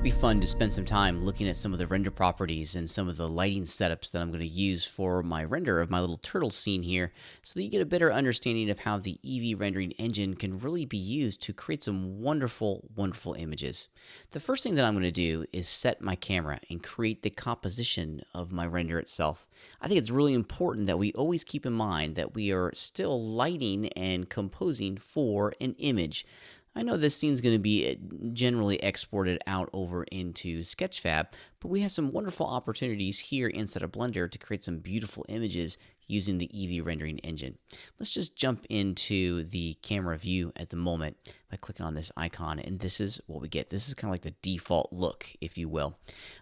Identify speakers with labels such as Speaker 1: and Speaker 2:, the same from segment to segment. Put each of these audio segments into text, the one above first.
Speaker 1: be fun to spend some time looking at some of the render properties and some of the lighting setups that I'm going to use for my render of my little turtle scene here, so that you get a better understanding of how the Eevee rendering engine can really be used to create some wonderful, wonderful images. The first thing that I'm going to do is set my camera and create the composition of my render itself. I think it's really important that we always keep in mind that we are still lighting and composing for an image. I know this scene's going to be generally exported out over into Sketchfab, but we have some wonderful opportunities here inside of Blender to create some beautiful images using the Eevee rendering engine. Let's just jump into the camera view at the moment by clicking on this icon, and this is what we get. This is kind of like the default look, if you will.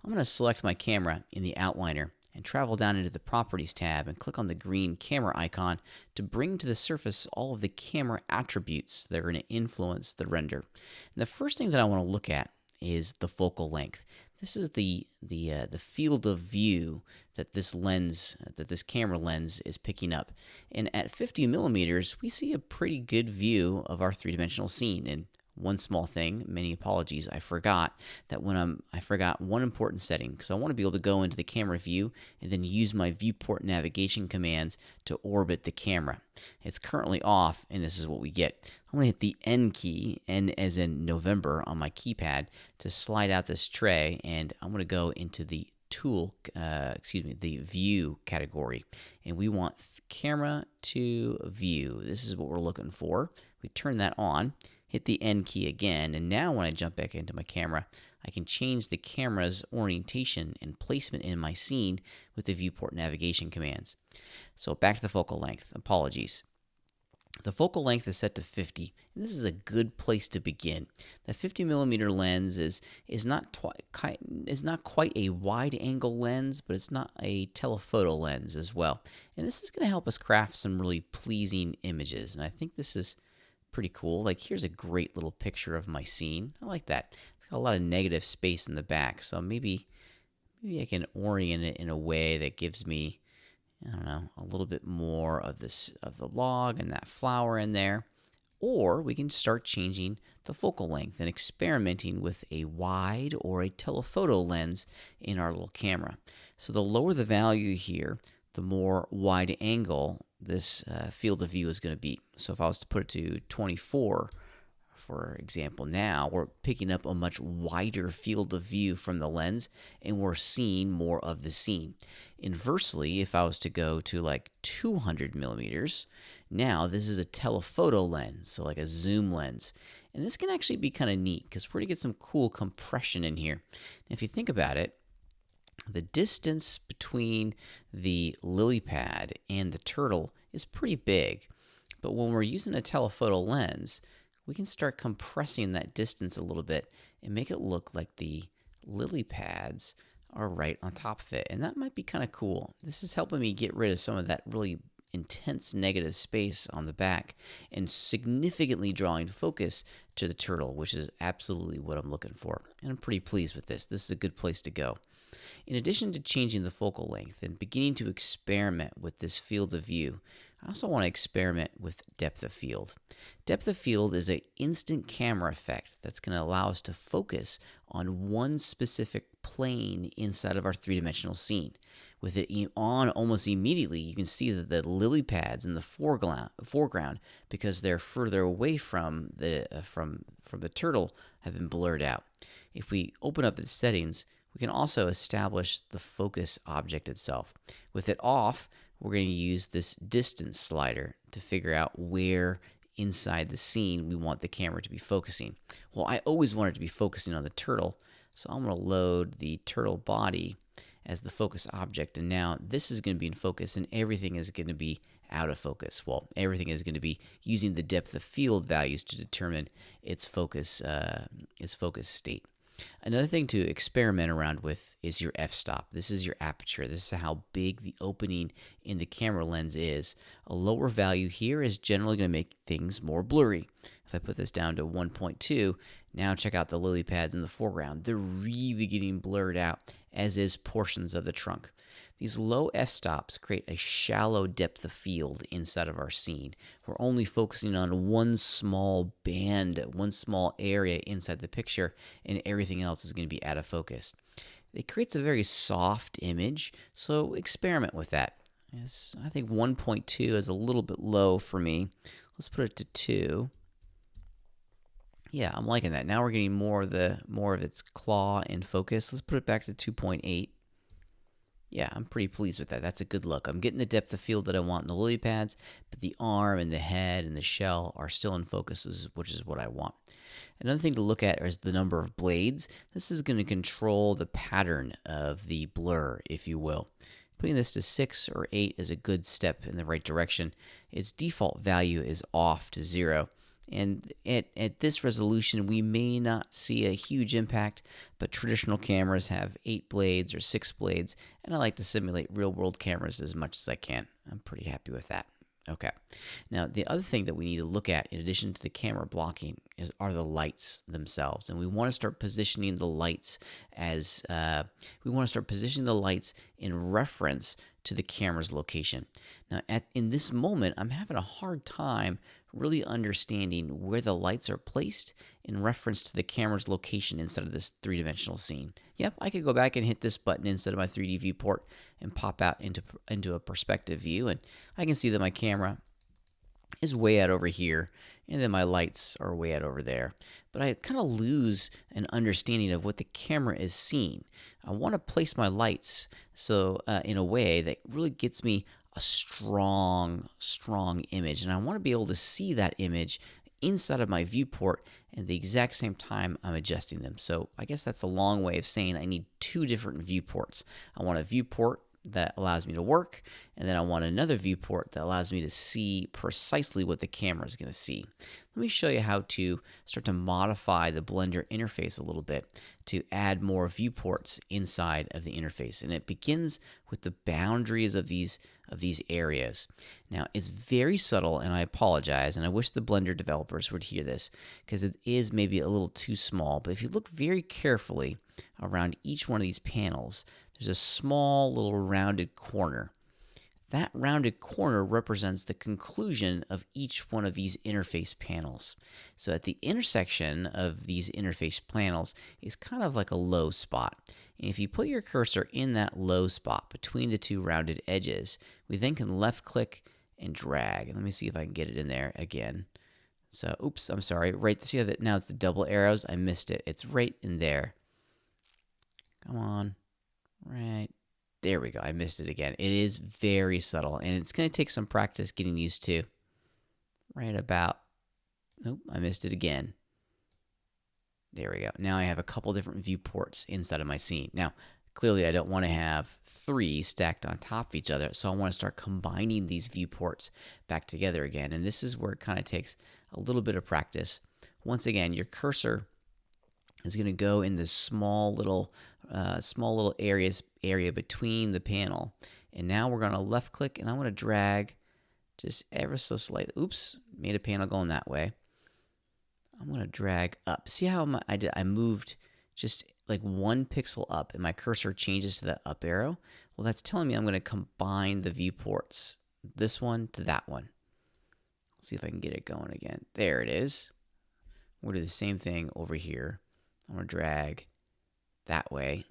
Speaker 1: I'm going to select my camera in the outliner and travel down into the Properties tab and click on the green camera icon to bring to the surface all of the camera attributes that are going to influence the render. And the first thing that I want to look at is the focal length. This is the field of view that this camera lens is picking up. And at 50 millimeters, we see a pretty good view of our three-dimensional scene. And one small thing, many apologies, I forgot one important setting, because I want to be able to go into the camera view and then use my viewport navigation commands to orbit the camera. It's currently off, and this is what we get. I'm going to hit the N key, N as in November, on my keypad to slide out this tray, and I'm going to go into the the view category, and we want camera to view. This is what we're looking for. We turn that on, hit the N key again, and now when I jump back into my camera, I can change the camera's orientation and placement in my scene with the viewport navigation commands. So back to the focal length. Apologies. The focal length is set to 50, and this is a good place to begin. The 50 millimeter lens is not quite a wide angle lens, but it's not a telephoto lens as well. And this is going to help us craft some really pleasing images, and I think this is pretty cool. Like, here's a great little picture of my scene. I like that. It's got a lot of negative space in the back, so maybe I can orient it in a way that gives me, I don't know, a little bit more of the log and that flower in there. Or we can start changing the focal length and experimenting with a wide or a telephoto lens in our little camera. So the lower the value here, the more wide angle this field of view is going to be. So if I was to put it to 24, for example, now we're picking up a much wider field of view from the lens, and we're seeing more of the scene. Inversely, if I was to go to like 200 millimeters, now this is a telephoto lens, so like a zoom lens. And this can actually be kind of neat because we're going to get some cool compression in here. And if you think about it, the distance between the lily pad and the turtle is pretty big. But when we're using a telephoto lens, we can start compressing that distance a little bit and make it look like the lily pads are right on top of it. And that might be kind of cool. This is helping me get rid of some of that really intense negative space on the back and significantly drawing focus to the turtle, which is absolutely what I'm looking for. And I'm pretty pleased with this. This is a good place to go. In addition to changing the focal length and beginning to experiment with this field of view, I also want to experiment with depth of field. Depth of field is an instant camera effect that's going to allow us to focus on one specific plane inside of our three-dimensional scene. With it on almost immediately, you can see that the lily pads in the foreground, because they're further away from the turtle, have been blurred out. If we open up the settings, we can also establish the focus object itself. With it off, we're going to use this distance slider to figure out where inside the scene we want the camera to be focusing. Well, I always want it to be focusing on the turtle, so I'm going to load the turtle body as the focus object, and now this is going to be in focus and everything is going to be out of focus. Well, everything is going to be using the depth of field values to determine its focus state. Another thing to experiment around with is your f-stop. This is your aperture. This is how big the opening in the camera lens is. A lower value here is generally going to make things more blurry. If I put this down to 1.2, now check out the lily pads in the foreground. They're really getting blurred out as is portions of the trunk. These low f-stops create a shallow depth of field inside of our scene. We're only focusing on one small band, one small area inside the picture, and everything else is going to be out of focus. It creates a very soft image, so experiment with that. Yes, I think 1.2 is a little bit low for me. Let's put it to 2. Yeah, I'm liking that. Now we're getting more of its claw in focus. Let's put it back to 2.8. Yeah, I'm pretty pleased with that. That's a good look. I'm getting the depth of field that I want in the lily pads, but the arm and the head and the shell are still in focus, which is what I want. Another thing to look at is the number of blades. This is going to control the pattern of the blur, if you will. Putting this to 6 or 8 is a good step in the right direction. Its default value is off to 0. And at this resolution, we may not see a huge impact, but traditional cameras have 8 blades or 6 blades, and I like to simulate real-world cameras as much as I can. I'm pretty happy with that. Okay. Now, the other thing that we need to look at, in addition to the camera blocking, are the lights themselves. And we want to start positioning the lights in reference to the camera's location. Now, in this moment, I'm having a hard time really understanding where the lights are placed in reference to the camera's location inside of this three-dimensional scene. Yep, I could go back and hit this button instead of my 3D viewport and pop out into a perspective view, and I can see that my camera is way out over here, and then my lights are way out over there. But I kind of lose an understanding of what the camera is seeing. I want to place my lights so in a way that really gets me a strong image, and I want to be able to see that image inside of my viewport at the exact same time I'm adjusting them. So I guess that's a long way of saying I need 2 different viewports. I want a viewport that allows me to work, and then I want another viewport that allows me to see precisely what the camera is going to see. Let me show you how to start to modify the Blender interface a little bit to add more viewports inside of the interface, and it begins with the boundaries of these areas. Now, it's very subtle, and I apologize, and I wish the Blender developers would hear this, because it is maybe a little too small, but if you look very carefully around each one of these panels, there's a small little rounded corner. That rounded corner represents the conclusion of each one of these interface panels. So at the intersection of these interface panels is kind of like a low spot. And if you put your cursor in that low spot between the 2 rounded edges, we then can left click and drag. And let me see if I can get it in there again. So, oops, I'm sorry. Right, see how that now it's the double arrows? I missed it. It's right in there. Come on. Right. There we go. I missed it again. It is very subtle, and it's going to take some practice getting used to. Right about... Nope, I missed it again. There we go. Now I have a couple different viewports inside of my scene. Now, clearly I don't want to have 3 stacked on top of each other, so I want to start combining these viewports back together again, and this is where it kind of takes a little bit of practice. Once again, your cursor is going to go in this small little area between the panel. And now we're going to left click, and I want to drag just ever so slightly. Oops, made a panel going that way. I'm going to drag up. See how I moved just like 1 pixel up, and my cursor changes to that up arrow? Well, that's telling me I'm going to combine the viewports, this one to that one. Let's see if I can get it going again. There it is. We'll do the same thing over here. I'm going to drag that way.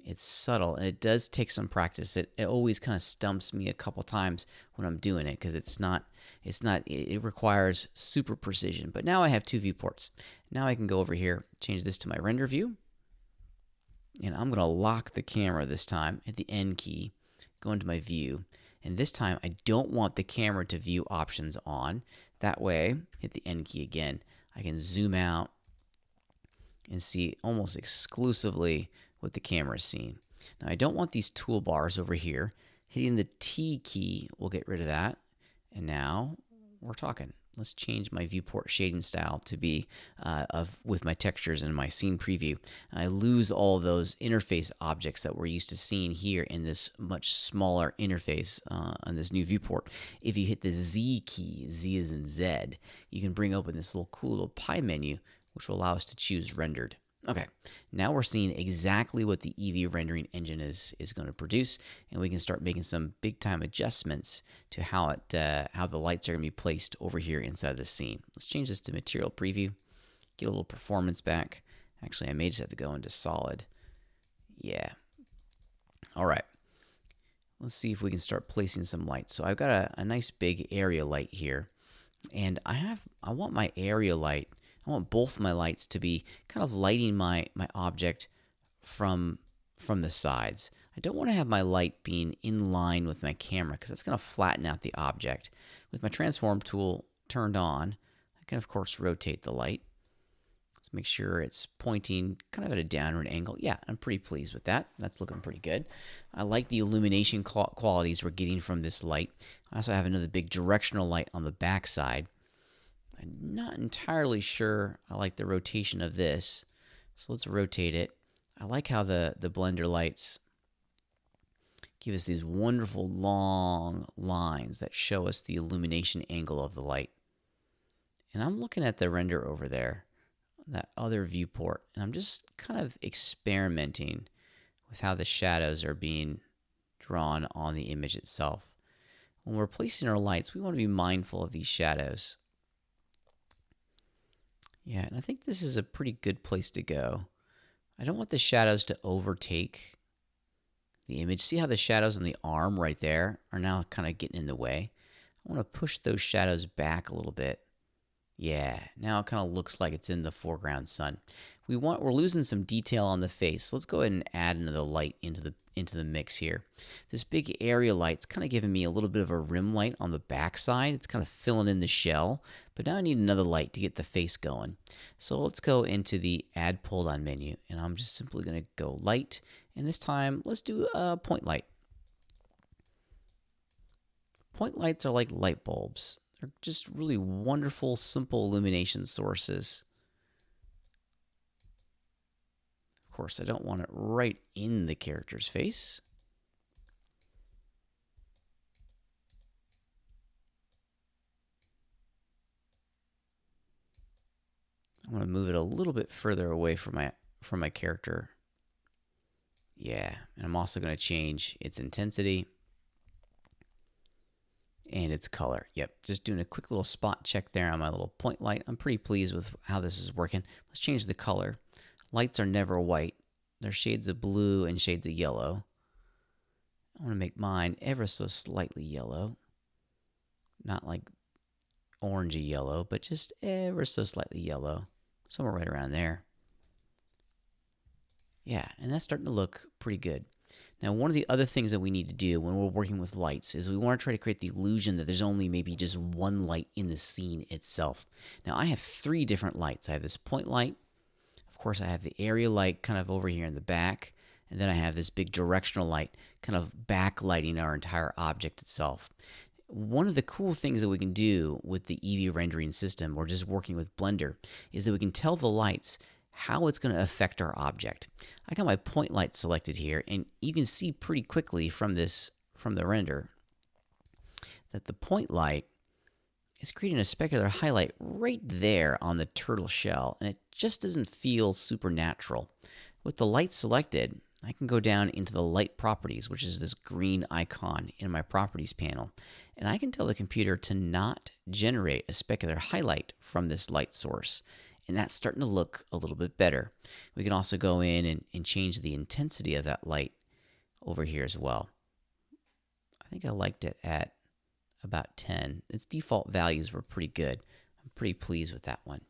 Speaker 1: It's subtle, and it does take some practice. It always kind of stumps me a couple times when I'm doing it, because it requires super precision. But now I have 2 viewports. Now I can go over here, change this to my render view, and I'm going to lock the camera this time at the N key, go into my view, and this time I don't want the camera to view options on. That way, hit the N key again, I can zoom out and see almost exclusively what the camera is seeing. Now, I don't want these toolbars over here. Hitting the T key will get rid of that. And now we're talking. Let's change my viewport shading style to be with my textures and my scene preview. I lose all those interface objects that we're used to seeing here in this much smaller interface on this new viewport. If you hit the Z key, Z as in Z, you can bring open this cool little pie menu, which will allow us to choose rendered. Okay, now we're seeing exactly what the Eevee rendering engine is going to produce, and we can start making some big time adjustments to how the lights are going to be placed over here inside of the scene. Let's change this to material preview, get a little performance back. Actually, I may just have to go into solid. Yeah. All right. Let's see if we can start placing some lights. So I've got a nice big area light here, and I want my area light. I want both my lights to be kind of lighting my object from the sides. I don't want to have my light being in line with my camera because that's going to flatten out the object. With my transform tool turned on, I can of course rotate the light. Let's make sure it's pointing kind of at a downward angle. Yeah, I'm pretty pleased with that. That's looking pretty good. I like the illumination qualities we're getting from this light. I also have another big directional light on the back side. I'm not entirely sure I like the rotation of this, so let's rotate it. I like how the blender lights give us these wonderful long lines that show us the illumination angle of the light. And I'm looking at the render over there, that other viewport, and I'm just kind of experimenting with how the shadows are being drawn on the image itself. When we're placing our lights, we want to be mindful of these shadows. Yeah, and I think this is a pretty good place to go. I don't want the shadows to overtake the image. See how the shadows on the arm right there are now kind of getting in the way? I want to push those shadows back a little bit. Yeah, now it kind of looks like it's in the foreground sun. We're losing some detail on the face. Let's go ahead and add another light into the mix here. This big area light's kind of giving me a little bit of a rim light on the back side. It's kind of filling in the shell, but now I need another light to get the face going. So let's go into the add pull down menu, and I'm just simply going to go light, and this time let's do a point light. Point lights are like light bulbs. They're just really wonderful, simple illumination sources. Of course, I don't want it right in the character's face. I want to move it a little bit further away from my character. Yeah, and I'm also going to change its intensity and its color. Yep, just doing a quick little spot check there on my little point light. I'm pretty pleased with how this is working. Let's change the color. Lights are never white. They're shades of blue and shades of yellow. I want to make mine ever so slightly yellow. Not like orangey yellow, but just ever so slightly yellow. Somewhere right around there. Yeah, and that's starting to look pretty good. Now, one of the other things that we need to do when we're working with lights is we want to try to create the illusion that there's only maybe just one light in the scene itself. Now, I have 3 different lights. I have this point light. Of course, I have the area light kind of over here in the back. And then I have this big directional light kind of backlighting our entire object itself. One of the cool things that we can do with the Eevee rendering system, or just working with Blender, is that we can tell the lights how it's going to affect our object. I got my point light selected here, and you can see pretty quickly from the render that the point light is creating a specular highlight right there on the turtle shell, and it just doesn't feel super natural. With the light selected, I can go down into the light properties, which is this green icon in my properties panel, and I can tell the computer to not generate a specular highlight from this light source. And that's starting to look a little bit better. We can also go in and change the intensity of that light over here as well. I think I liked it at about 10. Its default values were pretty good. I'm pretty pleased with that one.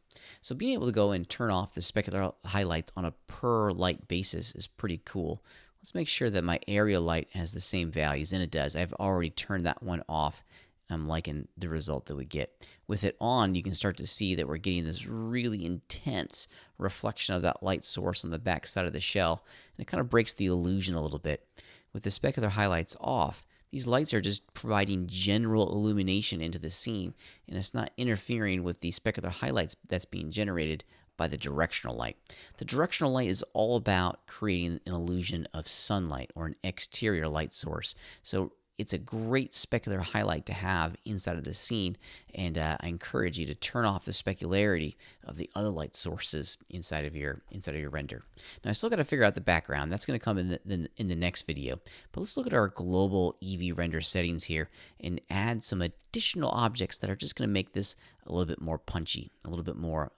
Speaker 1: So being able to go and turn off the specular highlights on a per light basis is pretty cool. Let's make sure that my area light has the same values, and it does. I've already turned that one off. I'm liking the result that we get. With it on, you can start to see that we're getting this really intense reflection of that light source on the back side of the shell, and it kind of breaks the illusion a little bit. With the specular highlights off, these lights are just providing general illumination into the scene, and it's not interfering with the specular highlights that's being generated by the directional light. The directional light is all about creating an illusion of sunlight or an exterior light source. So it's a great specular highlight to have inside of the scene, and I encourage you to turn off the specularity of the other light sources inside of your render. Now I still got to figure out the background. That's going to come in the next video. But let's look at our global Eevee render settings here and add some additional objects that are just going to make this a little bit more punchy, a little bit more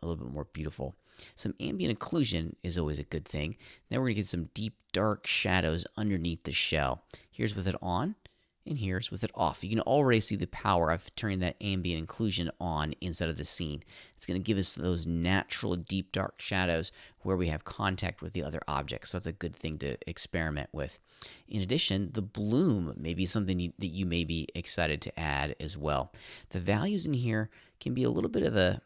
Speaker 1: beautiful. Some ambient occlusion is always a good thing. Now we're going to get some deep dark shadows underneath the shell. Here's with it on, and here's with it off. You can already see the power of turning that ambient occlusion on inside of the scene. It's going to give us those natural deep dark shadows where we have contact with the other objects. So that's a good thing to experiment with. In addition, the bloom may be something that you may be excited to add as well. The values in here can be a little bit of a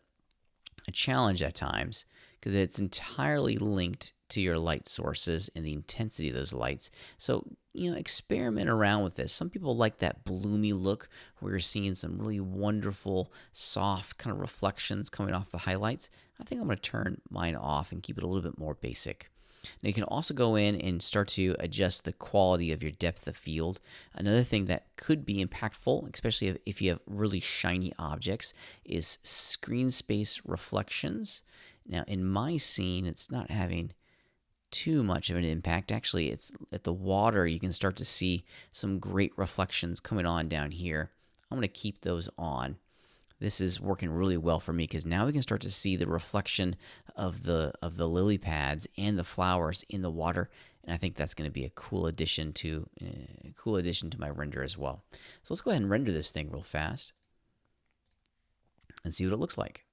Speaker 1: challenge at times because it's entirely linked to your light sources and the intensity of those lights. So, experiment around with this. Some people like that bloomy look where you're seeing some really wonderful, soft kind of reflections coming off the highlights. I think I'm going to turn mine off and keep it a little bit more basic. Now you can also go in and start to adjust the quality of your depth of field. Another thing that could be impactful, especially if you have really shiny objects, is screen space reflections. Now in my scene, it's not having too much of an impact. Actually, it's at the water, you can start to see some great reflections coming on down here. I'm going to keep those on. This is working really well for me because now we can start to see the reflection of the lily pads and the flowers in the water, and I think that's going to be a cool addition to my render as well. So let's go ahead and render this thing real fast and see what it looks like.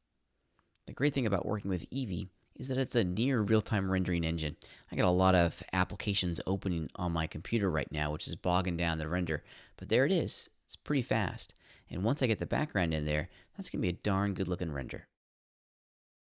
Speaker 1: The great thing about working with Eevee is that it's a near real-time rendering engine. I got a lot of applications opening on my computer right now, which is bogging down the render, but there it is. It's pretty fast. And once I get the background in there, that's going to be a darn good looking render.